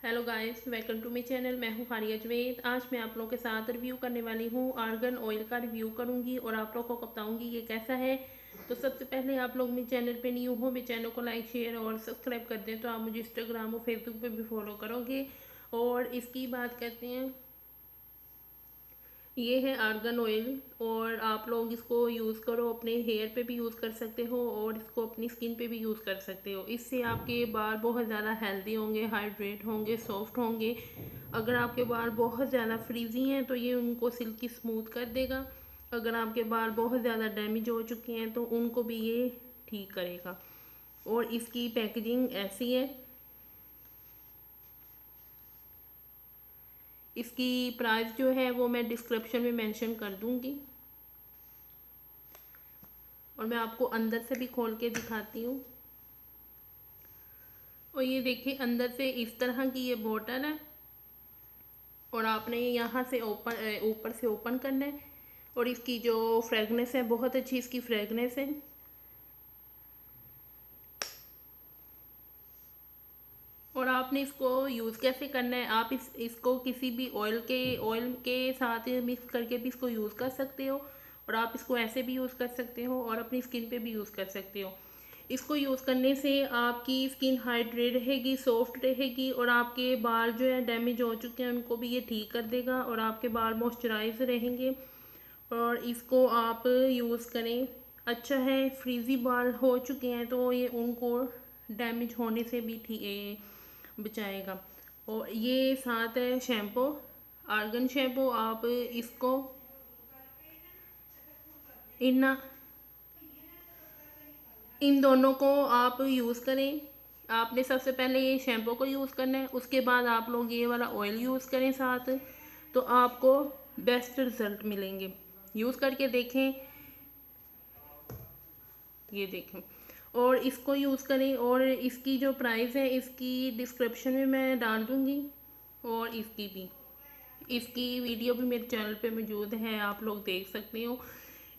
Hello guys, welcome to my channel. मैं हूँ फारिया जवेद। आज मैं आप लोगों के साथ रिव्यू करने वाली हूँ। आर्गन ऑयल का रिव्यू करूँगी और आप लोगों को बताऊँगी ये कैसा है। तो सबसे पहले आप लोग मेरे चैनल पे न्यू हो, मेरे चैनल को लाइक शेयर और सब्सक्राइब कर दें तो आप मुझे इंस्टाग्राम और फेसबुक पे भी फॉलो करोगे। और इसकी बात करते हैं। ये है आर्गन ऑयल और आप लोग इसको यूज़ करो, अपने हेयर पे भी यूज़ कर सकते हो और इसको अपनी स्किन पे भी यूज़ कर सकते हो। इससे आपके बाल बहुत ज़्यादा हेल्दी होंगे, हाइड्रेट होंगे, सॉफ्ट होंगे। अगर आपके बाल बहुत ज़्यादा फ्रीजी हैं तो ये उनको सिल्की स्मूथ कर देगा। अगर आपके बाल बहुत ज़्यादा डैमेज हो चुके हैं तो उनको भी ये ठीक करेगा। और इसकी पैकेजिंग ऐसी है। इसकी प्राइस जो है वो मैं डिस्क्रिप्शन में मेंशन कर दूँगी और मैं आपको अंदर से भी खोल के दिखाती हूँ। और ये देखिए, अंदर से इस तरह की ये बोतल है और आपने यहाँ से ऊपर से ओपन करना है। और इसकी जो फ्रेगनेंस है, बहुत अच्छी इसकी फ्रेगनेंस है। और आपने इसको यूज़ कैसे करना है, आप इसको किसी भी ऑयल के साथ मिक्स करके भी इसको यूज़ कर सकते हो। और आप इसको ऐसे भी यूज़ कर सकते हो और अपनी स्किन पे भी यूज़ कर सकते हो। इसको यूज़ करने से आपकी स्किन हाइड्रेट रहेगी, सॉफ्ट रहेगी और आपके बाल जो है डैमेज हो चुके हैं उनको भी ये ठीक कर देगा और आपके बाल मॉइस्चराइज रहेंगे। और इसको आप यूज़ करें, अच्छा है। फ्रीज़ी बाल हो चुके हैं तो ये उनको डैमेज होने से भी बचाएगा। और ये साथ है शैम्पू, आर्गन शैम्पू। आप इसको इन इन दोनों को आप यूज़ करें। आपने सबसे पहले ये शैम्पू को यूज़ करना है, उसके बाद आप लोग ये वाला ऑयल यूज़ करें साथ, तो आपको बेस्ट रिज़ल्ट मिलेंगे। यूज़ करके देखें, ये देखें और इसको यूज़ करें। और इसकी जो प्राइस है इसकी डिस्क्रिप्शन में मैं डाल दूँगी और इसकी वीडियो भी मेरे चैनल पे मौजूद है, आप लोग देख सकते हो।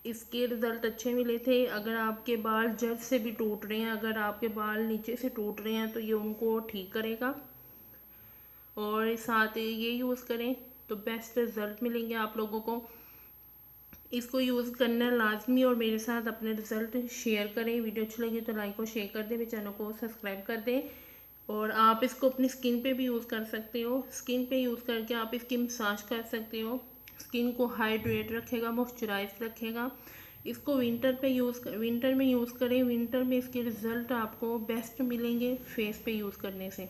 इसके रिज़ल्ट अच्छे मिले थे। अगर आपके बाल जड़ से भी टूट रहे हैं, अगर आपके बाल नीचे से टूट रहे हैं तो ये उनको ठीक करेगा। और साथ ये यूज़ करें तो बेस्ट रिज़ल्ट मिलेंगे आप लोगों को। इसको यूज़ करना लाजमी और मेरे साथ अपने रिज़ल्ट शेयर करें। वीडियो अच्छी लगी तो लाइक और शेयर कर दें, मेरे चैनल को सब्सक्राइब कर दें। और आप इसको अपनी स्किन पे भी यूज़ कर सकते हो। स्किन पे यूज़ करके आप इसकी मसाज कर सकते हो। स्किन को हाइड्रेट रखेगा, मॉइस्चराइज रखेगा। इसको विंटर में यूज़ करें। विंटर में इसके रिज़ल्ट आपको बेस्ट मिलेंगे फेस पे यूज़ करने से।